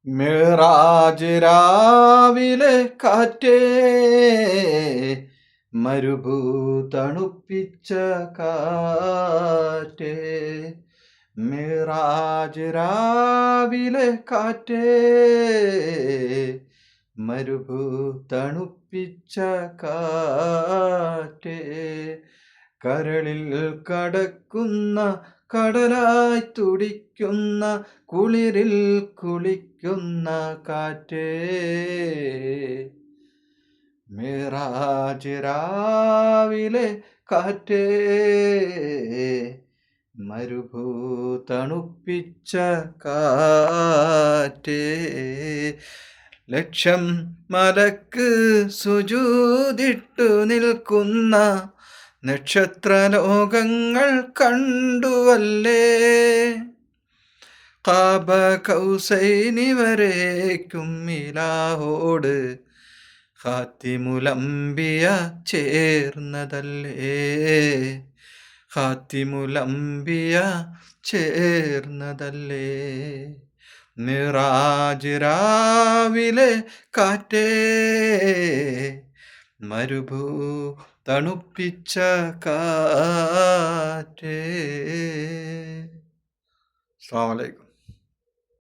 മിറാജ് രാവിലെ കാറ്റേ, മരുഭൂ തണുപ്പിച്ച കാറ്റേ. മിറാജ് രാവിലെ കാറ്റേ, മരുഭൂ തണുപ്പിച്ച കാറ്റേ. കരളിൽ കടക്കുന്ന കടലായി തുടിക്കുന്ന കുളിരിൽ കുളിക്കുന്ന കാറ്റേ. മിറാജ് രാവിലെ കാറ്റേ, മരുഭൂ തണുപ്പിച്ച കാറ്റേ. ലക്ഷം മലക്ക് സുജൂദിട്ടു നിൽക്കുന്ന നക്ഷത്രലോകങ്ങൾ കണ്ടുവല്ലേ. ഖാബ കൗസൈനി വരേക്കും ഇലാഹോട് ഖാത്തിമുൽ ചേർന്നതല്ലേ. ഖാത്തിമുൽ ചേർന്നതല്ലേ. മിറാജ് രാവിലെ കാറ്റേ, മരുഭൂ തണുപ്പിച്ച കാറ്റേ. അസ്സലാമു അലൈക്കും.